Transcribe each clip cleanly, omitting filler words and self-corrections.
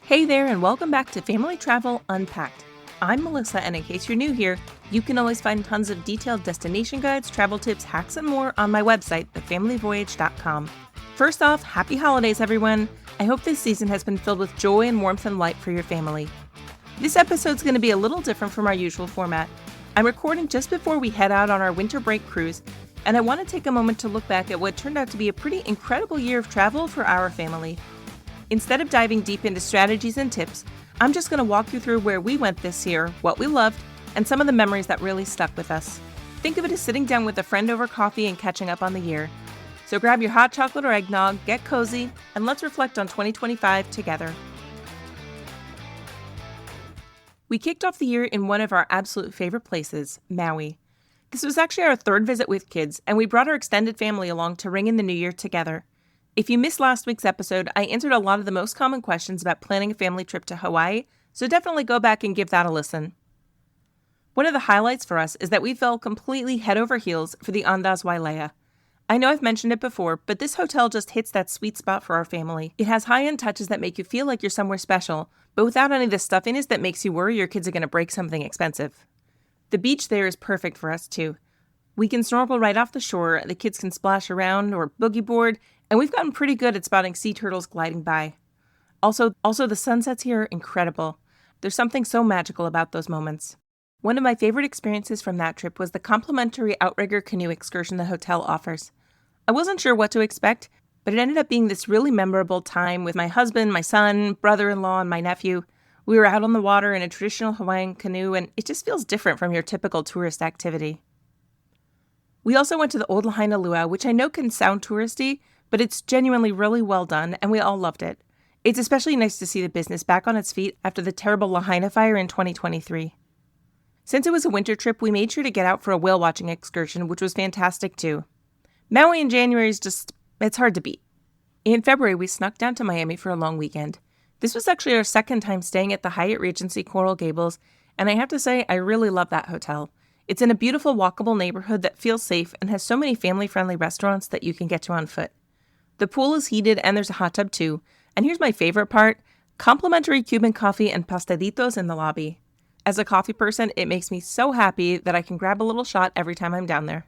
Hey there, and welcome back to Family Travel Unpacked. I'm Melissa, and in case you're new here, you can always find tons of detailed destination guides, travel tips, hacks, and more on my website, thefamilyvoyage.com. First off, happy holidays, everyone! I hope this season has been filled with joy and warmth and light for your family. This episode's going to be a little different from our usual format. I'm recording just before we head out on our winter break cruise, and I want to take a moment to look back at what turned out to be a pretty incredible year of travel for our family. Instead of diving deep into strategies and tips, I'm just going to walk you through where we went this year, what we loved, and some of the memories that really stuck with us. Think of it as sitting down with a friend over coffee and catching up on the year. So grab your hot chocolate or eggnog, get cozy, and let's reflect on 2025 together. We kicked off the year in one of our absolute favorite places, Maui. This was actually our third visit with kids, and we brought our extended family along to ring in the new year together. If you missed last week's episode, I answered a lot of the most common questions about planning a family trip to Hawaii, so definitely go back and give that a listen. One of the highlights for us is that we fell completely head over heels for the Andaz Wailea. I know I've mentioned it before, but this hotel just hits that sweet spot for our family. It has high-end touches that make you feel like you're somewhere special, but without any of the stuffiness that makes you worry your kids are going to break something expensive. The beach there is perfect for us, too. We can snorkel right off the shore, the kids can splash around or boogie board, and we've gotten pretty good at spotting sea turtles gliding by. Also, the sunsets here are incredible. There's something so magical about those moments. One of my favorite experiences from that trip was the complimentary outrigger canoe excursion the hotel offers. I wasn't sure what to expect, but it ended up being this really memorable time with my husband, my son, brother-in-law, and my nephew. We were out on the water in a traditional Hawaiian canoe, and it just feels different from your typical tourist activity. We also went to the old Lahaina Luau, which I know can sound touristy, but it's genuinely really well done, and we all loved it. It's especially nice to see the business back on its feet after the terrible Lahaina fire in 2023. Since it was a winter trip, we made sure to get out for a whale watching excursion, which was fantastic too. Maui in January is it's hard to beat. In February, we snuck down to Miami for a long weekend. This was actually our second time staying at the Hyatt Regency Coral Gables, and I have to say, I really love that hotel. It's in a beautiful, walkable neighborhood that feels safe and has so many family-friendly restaurants that you can get to on foot. The pool is heated and there's a hot tub too. And here's my favorite part, complimentary Cuban coffee and pastelitos in the lobby. As a coffee person, it makes me so happy that I can grab a little shot every time I'm down there.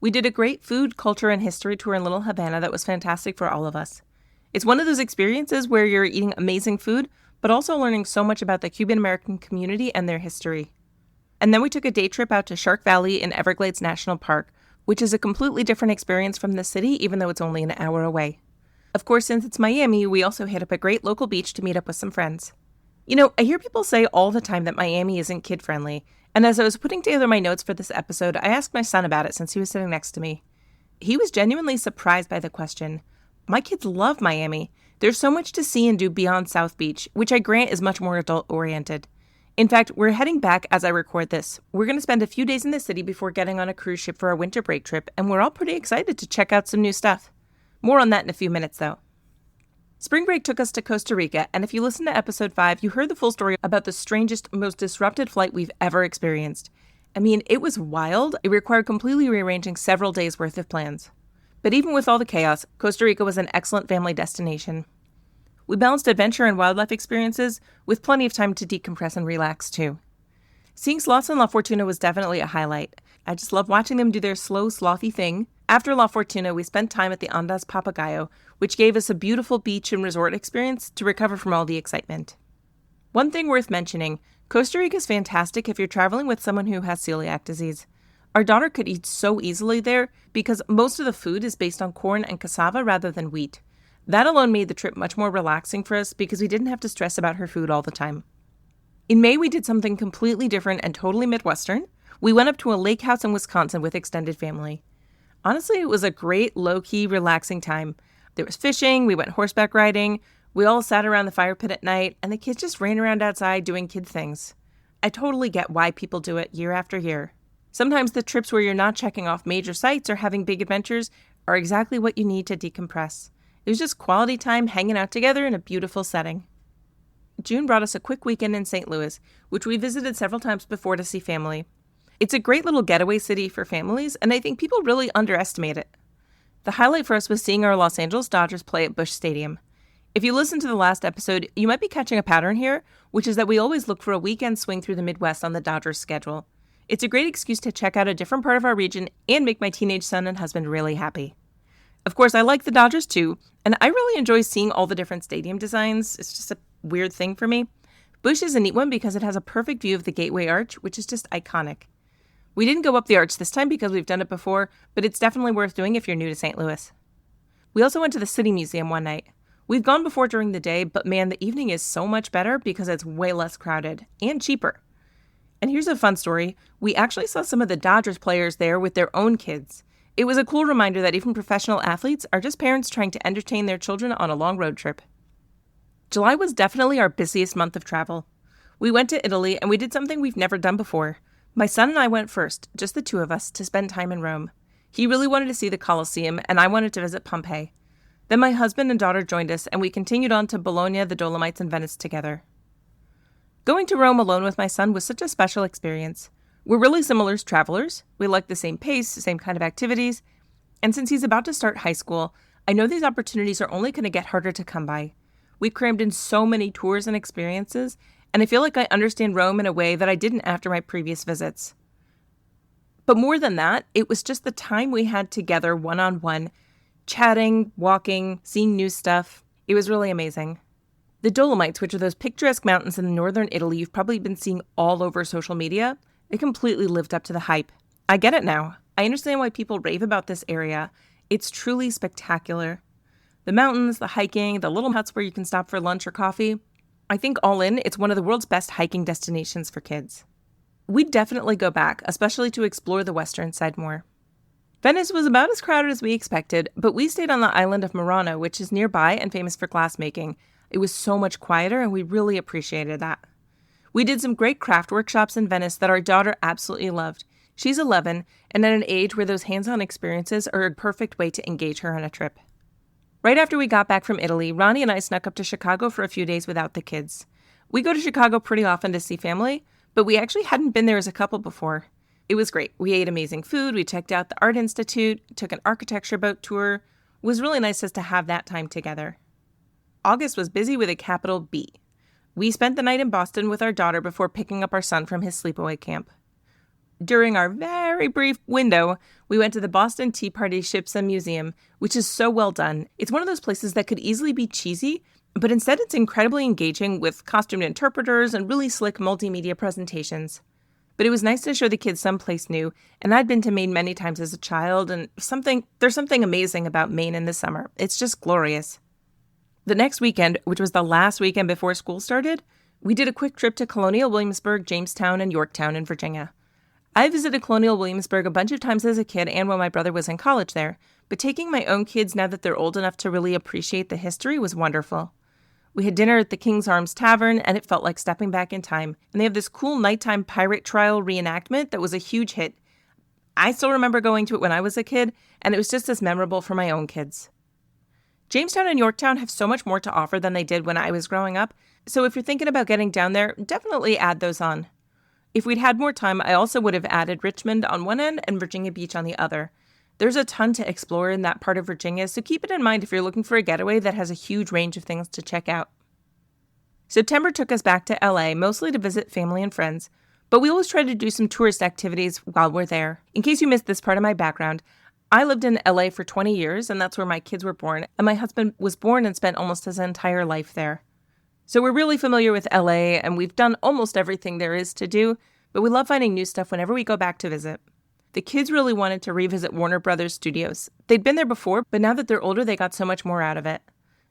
We did a great food, culture, and history tour in Little Havana that was fantastic for all of us. It's one of those experiences where you're eating amazing food, but also learning so much about the Cuban American community and their history. And then we took a day trip out to Shark Valley in Everglades National Park, which is a completely different experience from the city, even though it's only an hour away. Of course, since it's Miami, we also hit up a great local beach to meet up with some friends. You know, I hear people say all the time that Miami isn't kid-friendly, and as I was putting together my notes for this episode, I asked my son about it since he was sitting next to me. He was genuinely surprised by the question. My kids love Miami. There's so much to see and do beyond South Beach, which I grant is much more adult-oriented. In fact, we're heading back as I record this. We're going to spend a few days in the city before getting on a cruise ship for our winter break trip, and we're all pretty excited to check out some new stuff. More on that in a few minutes, though. Spring break took us to Costa Rica, and if you listened to episode 5, you heard the full story about the strangest, most disrupted flight we've ever experienced. I mean, it was wild. It required completely rearranging several days' worth of plans. But even with all the chaos, Costa Rica was an excellent family destination. We balanced adventure and wildlife experiences with plenty of time to decompress and relax, too. Seeing sloths in La Fortuna was definitely a highlight. I just love watching them do their slow, slothy thing. After La Fortuna, we spent time at the Andaz Papagayo, which gave us a beautiful beach and resort experience to recover from all the excitement. One thing worth mentioning, Costa Rica is fantastic if you're traveling with someone who has celiac disease. Our daughter could eat so easily there because most of the food is based on corn and cassava rather than wheat. That alone made the trip much more relaxing for us because we didn't have to stress about her food all the time. In May, we did something completely different and totally Midwestern. We went up to a lake house in Wisconsin with extended family. Honestly, it was a great, low-key, relaxing time. There was fishing, we went horseback riding, we all sat around the fire pit at night, and the kids just ran around outside doing kid things. I totally get why people do it year after year. Sometimes the trips where you're not checking off major sites or having big adventures are exactly what you need to decompress. It was just quality time hanging out together in a beautiful setting. June brought us a quick weekend in St. Louis, which we visited several times before to see family. It's a great little getaway city for families, and I think people really underestimate it. The highlight for us was seeing our Los Angeles Dodgers play at Busch Stadium. If you listen to the last episode, you might be catching a pattern here, which is that we always look for a weekend swing through the Midwest on the Dodgers schedule. It's a great excuse to check out a different part of our region and make my teenage son and husband really happy. Of course, I like the Dodgers too, and I really enjoy seeing all the different stadium designs. It's just a weird thing for me. Busch is a neat one because it has a perfect view of the Gateway Arch, which is just iconic. We didn't go up the arch this time because we've done it before, but it's definitely worth doing if you're new to St. Louis. We also went to the City Museum one night. We've gone before during the day, but man, the evening is so much better because it's way less crowded and cheaper. And here's a fun story. We actually saw some of the Dodgers players there with their own kids. It was a cool reminder that even professional athletes are just parents trying to entertain their children on a long road trip. July was definitely our busiest month of travel. We went to Italy and we did something we've never done before. My son and I went first, just the two of us, to spend time in Rome. He really wanted to see the Colosseum and I wanted to visit Pompeii. Then my husband and daughter joined us, and we continued on to Bologna, the Dolomites, and Venice together. Going to Rome alone with my son was such a special experience. We're really similar as travelers. We like the same pace, the same kind of activities. And since he's about to start high school, I know these opportunities are only going to get harder to come by. We've crammed in so many tours and experiences, and I feel like I understand Rome in a way that I didn't after my previous visits. But more than that, it was just the time we had together one-on-one, chatting, walking, seeing new stuff. It was really amazing. The Dolomites, which are those picturesque mountains in northern Italy you've probably been seeing all over social media, they completely lived up to the hype. I get it now. I understand why people rave about this area. It's truly spectacular. The mountains, the hiking, the little huts where you can stop for lunch or coffee. I think all in, it's one of the world's best hiking destinations for kids. We'd definitely go back, especially to explore the western side more. Venice was about as crowded as we expected, but we stayed on the island of Murano, which is nearby and famous for glassmaking. It was so much quieter, and we really appreciated that. We did some great craft workshops in Venice that our daughter absolutely loved. She's 11, and at an age where those hands-on experiences are a perfect way to engage her on a trip. Right after we got back from Italy, Ronnie and I snuck up to Chicago for a few days without the kids. We go to Chicago pretty often to see family, but we actually hadn't been there as a couple before. It was great. We ate amazing food, we checked out the Art Institute, took an architecture boat tour. It was really nice just to have that time together. August was busy with a capital B. We spent the night in Boston with our daughter before picking up our son from his sleepaway camp. During our very brief window, we went to the Boston Tea Party Ships and Museum, which is so well done. It's one of those places that could easily be cheesy, but instead it's incredibly engaging with costumed interpreters and really slick multimedia presentations. But it was nice to show the kids someplace new, and I'd been to Maine many times as a child, and there's something amazing about Maine in the summer. It's just glorious. The next weekend, which was the last weekend before school started, we did a quick trip to Colonial, Williamsburg, Jamestown, and Yorktown in Virginia. I visited Colonial Williamsburg a bunch of times as a kid and when my brother was in college there, but taking my own kids now that they're old enough to really appreciate the history was wonderful. We had dinner at the King's Arms Tavern, and it felt like stepping back in time. And they have this cool nighttime pirate trial reenactment that was a huge hit. I still remember going to it when I was a kid, and it was just as memorable for my own kids. Jamestown and Yorktown have so much more to offer than they did when I was growing up, so if you're thinking about getting down there, definitely add those on. If we'd had more time, I also would have added Richmond on one end and Virginia Beach on the other. There's a ton to explore in that part of Virginia, so keep it in mind if you're looking for a getaway that has a huge range of things to check out. September took us back to LA, mostly to visit family and friends, but we always try to do some tourist activities while we're there. In case you missed this part of my background, I lived in LA for 20 years, and that's where my kids were born, and my husband was born and spent almost his entire life there. So we're really familiar with LA, and we've done almost everything there is to do, but we love finding new stuff whenever we go back to visit. The kids really wanted to revisit Warner Brothers Studios. They'd been there before, but now that they're older, they got so much more out of it.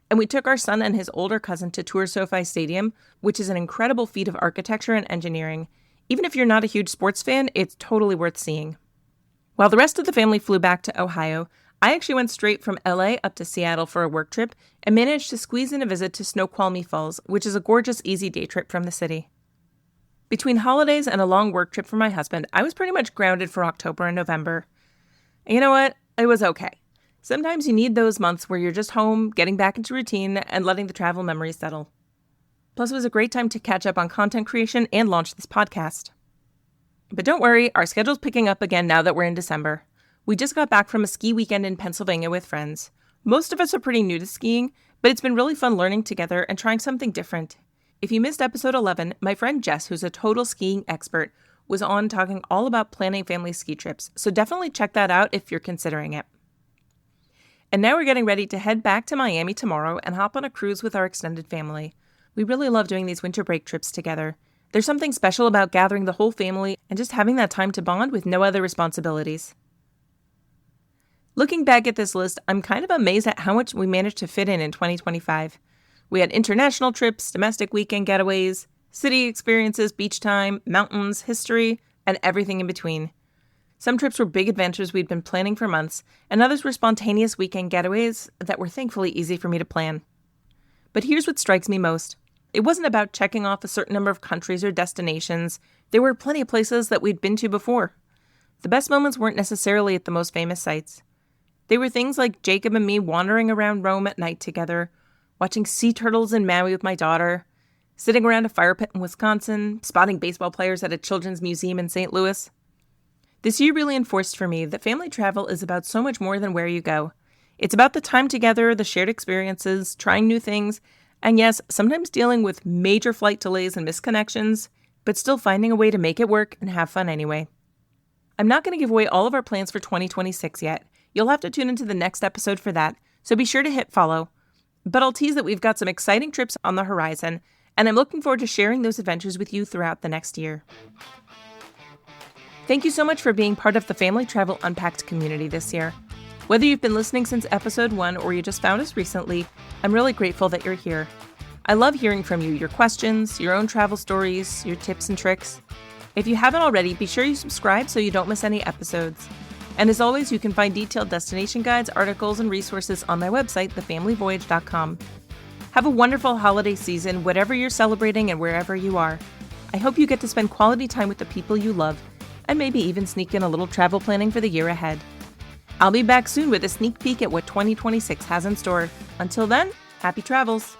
And we took our son and his older cousin to tour SoFi Stadium, which is an incredible feat of architecture and engineering. Even if you're not a huge sports fan, it's totally worth seeing. While the rest of the family flew back to Ohio, I actually went straight from LA up to Seattle for a work trip and managed to squeeze in a visit to Snoqualmie Falls, which is a gorgeous, easy day trip from the city. Between holidays and a long work trip for my husband, I was pretty much grounded for October and November. And you know what? It was okay. Sometimes you need those months where you're just home, getting back into routine, and letting the travel memories settle. Plus, it was a great time to catch up on content creation and launch this podcast. But don't worry, our schedule's picking up again now that we're in December. We just got back from a ski weekend in Pennsylvania with friends. Most of us are pretty new to skiing, But it's been really fun learning together and trying something different. If you missed episode 11, my friend Jess, who's a total skiing expert, was on talking all about planning family ski trips, so definitely check that out if you're considering it. And now we're getting ready to head back to Miami tomorrow and hop on a cruise with our extended family. We really love doing these winter break trips together. There's something special about gathering the whole family and just having that time to bond with no other responsibilities. Looking back at this list, I'm kind of amazed at how much we managed to fit in 2025. We had international trips, domestic weekend getaways, city experiences, beach time, mountains, history, and everything in between. Some trips were big adventures we'd been planning for months, and others were spontaneous weekend getaways that were thankfully easy for me to plan. But here's what strikes me most. It wasn't about checking off a certain number of countries or destinations. There were plenty of places that we'd been to before. The best moments weren't necessarily at the most famous sites. They were things like Jacob and me wandering around Rome at night together, watching sea turtles in Maui with my daughter, sitting around a fire pit in Wisconsin, spotting baseball players at a children's museum in St. Louis. This year really enforced for me that family travel is about so much more than where you go. It's about the time together, the shared experiences, trying new things, and yes, sometimes dealing with major flight delays and misconnections, but still finding a way to make it work and have fun anyway. I'm not going to give away all of our plans for 2026 yet. You'll have to tune into the next episode for that, so be sure to hit follow. But I'll tease that we've got some exciting trips on the horizon, and I'm looking forward to sharing those adventures with you throughout the next year. Thank you so much for being part of the Family Travel Unpacked community this year. Whether you've been listening since episode 1 or you just found us recently, I'm really grateful that you're here. I love hearing from you, your questions, your own travel stories, your tips and tricks. If you haven't already, be sure you subscribe so you don't miss any episodes. And as always, you can find detailed destination guides, articles, and resources on my website, thefamilyvoyage.com. Have a wonderful holiday season, whatever you're celebrating and wherever you are. I hope you get to spend quality time with the people you love, and maybe even sneak in a little travel planning for the year ahead. I'll be back soon with a sneak peek at what 2026 has in store. Until then, happy travels!